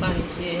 5-6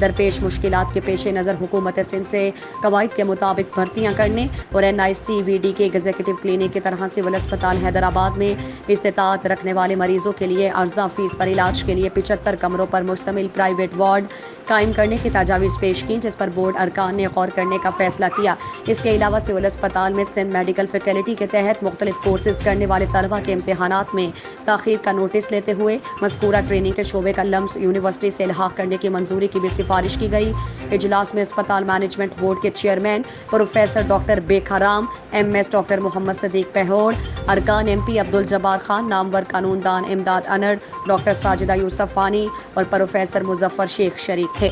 درپیش مشکلات کے پیش نظر حکومت سندھ سے قواعد کے مطابق بھرتیاں کرنے اور NICVD کے ایگزیکٹو کلینک کی طرح سول اسپتال حیدرآباد میں استطاعت رکھنے والے مریضوں کے لیے ارزاں فیس پر علاج کے لیے 75 کمروں پر مشتمل پرائیویٹ وارڈ قائم کرنے کی تجاویز پیش کی، جس پر بورڈ ارکان نے غور کرنے کا فیصلہ کیا۔ اس کے علاوہ سول اسپتال میں سندھ میڈیکل فیکلٹی کے تحت مختلف کورسز کرنے والے طلبہ کے امتحانات میں تاخیر کا نوٹس لیتے ہوئے مذکورہ ٹریننگ کے شعبے کا لمس یونیورسٹی سے الحاق کرنے کی منظوری کی بھی سفارش کی گئی۔ اجلاس میں اسپتال مینجمنٹ بورڈ کے chairman professor doctor Bhikharam MS doctor Muhammad Siddique Pahore, ارکان MP عبدالجبار خان، نامور قانون دان امداد انڈ ڈاکٹر ساجدہ یوسف وانی اور پروفیسر مظفر شیخ شریک تھے۔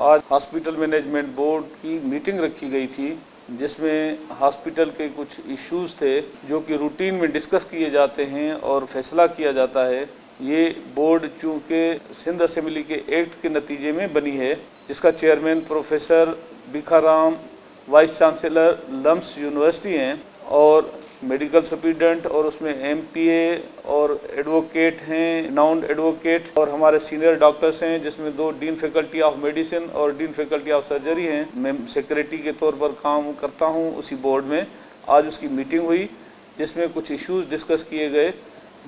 آج ہاسپٹل مینجمنٹ بورڈ کی میٹنگ رکھی گئی تھی، جس میں ہاسپٹل کے کچھ ایشوز تھے جو کہ روٹین میں ڈسکس کیے جاتے ہیں اور فیصلہ کیا جاتا ہے۔ یہ بورڈ چونکہ سندھ اسمبلی کے ایکٹ کے نتیجے میں بنی ہے، جس کا چیئرمین پروفیسر بیکھارام وائس چانسلر لمس یونیورسٹی ہیں اور میڈیکل سپرنٹینڈنٹ، اور اس میں MPA اور ایڈوکیٹ ہیں، ناؤن ایڈوکیٹ، اور ہمارے سینئر ڈاکٹرز ہیں، جس میں 2 ڈین فیکلٹی آف میڈیسن اور ڈین فیکلٹی آف سرجری ہیں۔ میں سیکریٹری کے طور پر کام کرتا ہوں اسی بورڈ میں۔ آج اس کی میٹنگ ہوئی، جس میں کچھ ایشوز ڈسکس کیے گئے،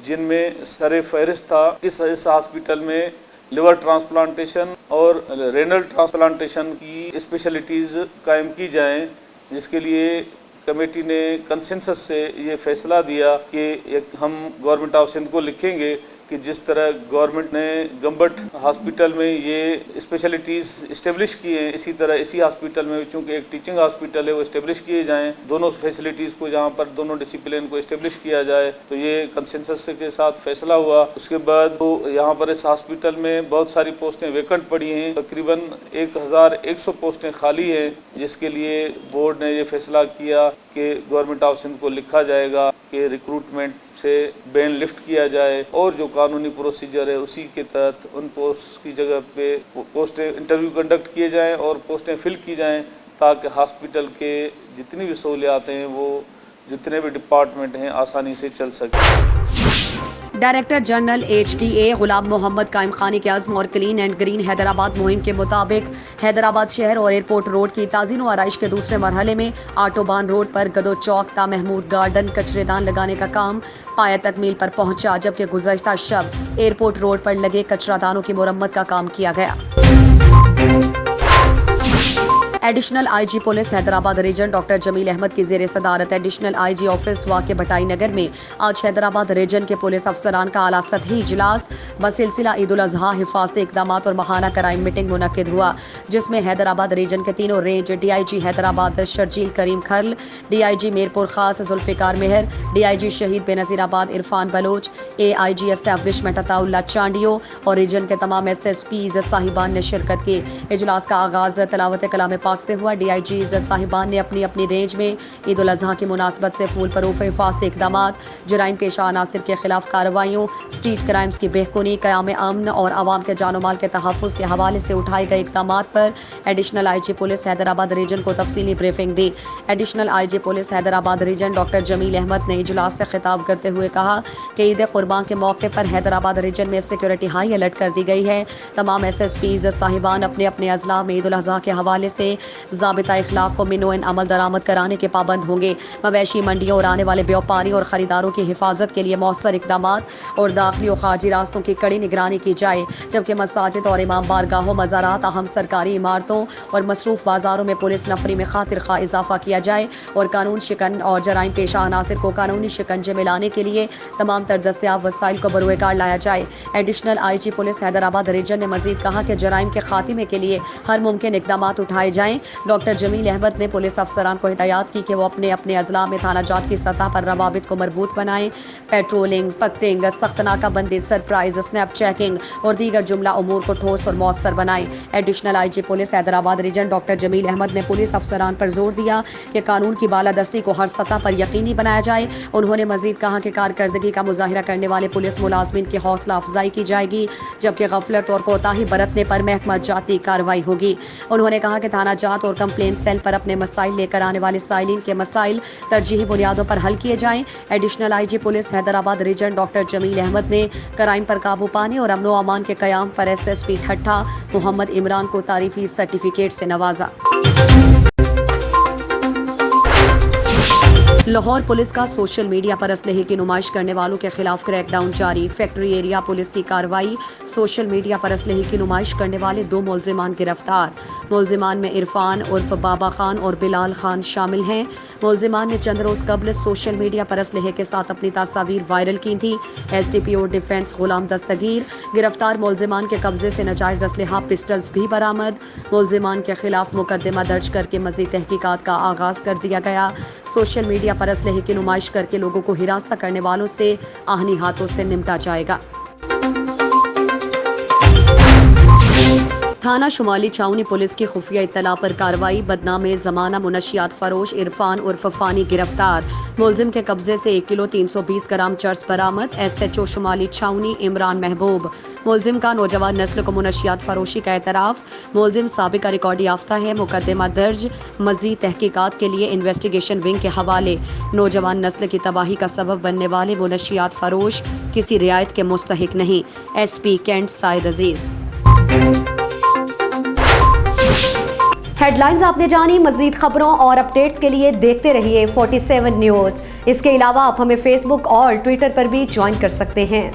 جن میں سر فہرست تھا اس ہاسپٹل میں لیور ٹرانسپلانٹیشن اور رینل ٹرانسپلانٹیشن کی اسپیشلٹیز قائم کی جائیں، جس کے لیے کمیٹی نے کنسنسس سے یہ فیصلہ دیا کہ ہم گورنمنٹ آف سندھ کو لکھیں گے کہ جس طرح گورنمنٹ نے گمبٹ ہاسپٹل میں یہ اسپیشلٹیز اسٹیبلش کی ہیں، اسی طرح اسی ہاسپٹل میں چونکہ ایک ٹیچنگ ہاسپٹل ہے وہ اسٹیبلش کیے جائیں، دونوں فیسلٹیز کو جہاں پر دونوں ڈسپلن کو اسٹیبلش کیا جائے، تو یہ کنسنسس کے ساتھ فیصلہ ہوا۔ اس کے بعد یہاں پر اس ہاسپٹل میں بہت ساری پوسٹیں ویکنٹ پڑی ہیں، تقریباً 1100 پوسٹیں خالی ہیں، جس کے لیے بورڈ نے یہ فیصلہ کیا کہ گورنمنٹ آف سندھ کو لکھا جائے گا کہ ریکروٹمنٹ سے بین لفٹ کیا جائے، اور جو قانونی پروسیجر ہے اسی کے تحت ان پوسٹ کی جگہ پہ پوسٹیں انٹرویو کنڈکٹ کیے جائیں اور پوسٹیں فل کی جائیں، تاکہ ہاسپٹل کے جتنی بھی سہولیات ہیں وہ جتنے بھی ڈپارٹمنٹ ہیں آسانی سے چل سکیں۔ ڈائریکٹر جنرل HTA غلام محمد قائم خانی کے عزم اور کلین اینڈ گرین حیدرآباد مہم کے مطابق حیدرآباد شہر اور ایئرپورٹ روڈ کی تزئین و آرائش کے دوسرے مرحلے میں آٹوبان روڈ پر گدو چوک تا محمود گارڈن کچرے دان لگانے کا کام پایہ تکمیل پر پہنچا، جبکہ گزشتہ شب ایئرپورٹ روڈ پر لگے کچرا دانوں کی مرمت کا کام کیا گیا۔ Additional IG police Hyderabad region doctor Jamil Ahmed کی زیر صدارت ایڈیشنل IG آفس واقع بھٹائی نگر میں آج حیدرآباد ریجن کے پولیس افسران کا اعلیٰ سطحی اجلاس بسلسلہ عید الاضحیٰ حفاظتی اقدامات اور ماہانہ کرائم میٹنگ منعقد ہوا، جس میں حیدرآباد ریجن کے تینوں رینج DIG حیدرآباد شرجیل کریم کھرل، DIG میرپور خاص ذوالفقار مہر، DIG شہید بے نظیر آباد عرفان بلوچ، AIG اسٹیبلشمنٹ عطا اللہ چانڈیو اور ریجن کے تمام SSPs صاحبان نے شرکت کی۔ اجلاس کا آغاز تلاوت کلام پاک سے ہوا۔ DIGs صاحبان نے اپنی اپنی رینج میں عید الاضحیٰ کی مناسبت سے پھول پروف حفاظتی اقدامات، جرائم پیشہ عناصر کے خلاف کارروائیوں، اسٹریٹ کرائمز کی بہبودی، قیام امن اور عوام کے جان و مال کے تحفظ کے حوالے سے اٹھائے گئے اقدامات پر additional IG police Hyderabad region کو تفصیلی بریفنگ دی۔ Additional IG police Hyderabad region doctor Jamil Ahmed نے اجلاس سے خطاب کرتے ہوئے کہا کہ عید قربان کے موقع پر حیدرآباد ریجن میں سیکیورٹی ہائی الرٹ کر دی گئی ہے۔ تمام SSPs صاحبان اپنے اپنے اضلاع میں عید الاضحیٰ کے حوالے سے ضابطہ اخلاق کو منوعین عمل درآمد کرانے کے پابند ہوں گے۔ مویشی منڈیوں اور آنے والے بیوپاری اور خریداروں کی حفاظت کے لیے مؤثر اقدامات اور داخلی و خارجی راستوں کی کڑی نگرانی کی جائے، جبکہ مساجد اور امام بارگاہوں، مزارات، اہم سرکاری عمارتوں اور مصروف بازاروں میں پولیس نفری میں خاطر خواہ اضافہ کیا جائے اور قانون شکن اور جرائم پیشہ عناصر کو قانونی شکنجے میں لانے کے لیے تمام تر دستیاب وسائل کو بروئے کار لایا جائے۔ Additional IG police Hyderabad region نے مزید کہا کہ جرائم کے خاتمے کے لیے ہر ممکن اقدامات اٹھائے جائیں۔ ڈاکٹر جمیل احمد نے پولیس افسران کو ہدایات کی کہ وہ اپنے اپنے اضلاع میں تھانہ جات کی سطح پر روابط کو مربوط بنائیں۔ پیٹرولنگ، پکٹنگ، سخت ناکہ بندی، سرپرائز، اسنیپ چیکنگ اور دیگر جملہ امور کو ٹھوس اور مؤثر بنائیں۔ Additional IG police Hyderabad region doctor Jamil Ahmed نے پولیس افسران پر زور دیا کہ قانون کی بالادستی کو ہر سطح پر یقینی بنایا جائے۔ انہوں نے مزید کہا کہ کارکردگی کا مظاہرہ کرنے والے پولیس ملازمین کی حوصلہ افزائی کی جائے گی، جبکہ غفلت اور کوتاہی برتنے پر محکمہ جاتی کارروائی ہوگی۔ انہوں نے کہا کہ تھانہ احتجاجات اور کمپلین سیل پر اپنے مسائل لے کر آنے والے سائلین کے مسائل ترجیحی بنیادوں پر حل کیے جائیں۔ Additional I G police Hyderabad region doctor Jamil Ahmed نے کرائم پر قابو پانے اور امن و امان کے قیام پر ایس ایس پی ٹھٹھہ محمد عمران کو تعریفی سرٹیفکیٹ سے نوازا۔ لاہور پولیس کا سوشل میڈیا پر اسلحے کی نمائش کرنے والوں کے خلاف کریک ڈاؤن جاری۔ فیکٹری ایریا پولیس کی کارروائی۔ سوشل میڈیا پر اسلحے کی نمائش کرنے والے 2 ملزمان گرفتار۔ ملزمان میں عرفان عرف بابا خان اور بلال خان شامل ہیں۔ ملزمان نے چند روز قبل سوشل میڈیا پر اسلحے کے ساتھ اپنی تصاویر وائرل کی تھیں۔ ایس ڈی پی او ڈیفنس غلام دستگیر۔ گرفتار ملزمان کے قبضے سے ناجائز اسلحہ پسٹلز بھی برآمد۔ ملزمان کے خلاف مقدمہ درج کر کے مزید تحقیقات کا آغاز کر دیا گیا۔ سوشل میڈیا پر اسلحے کی نمائش کر کے لوگوں کو ہراساں کرنے والوں سے آہنی ہاتھوں سے نمٹا جائے گا۔ تھانہ شمالی چھاؤنی پولیس کی خفیہ اطلاع پر کارروائی۔ بدنام زمانہ منشیات فروش عرفان عرف فانی گرفتار۔ ملزم کے قبضے سے 1 کلو 320 گرام چرس برآمد۔ ایس ایچ او شمالی چھاؤنی عمران محبوب۔ ملزم کا نوجوان نسل کو منشیات فروشی کا اعتراف۔ ملزم سابقہ ریکارڈ یافتہ ہے۔ مقدمہ درج۔ مزید تحقیقات کے لیے انویسٹیگیشن ونگ کے حوالے۔ نوجوان نسل کی تباہی کا سبب بننے والے منشیات فروش کسی رعایت کے مستحق نہیں۔ ایس پی کینٹ سعید عزیز۔ ہیڈ لائنز آپ نے جانی۔ مزید خبروں اور اپڈیٹس کے لیے دیکھتے رہیے 47 نیوز۔ اس کے علاوہ آپ ہمیں فیس بک اور ٹویٹر پر بھی جوائن کر سکتے ہیں۔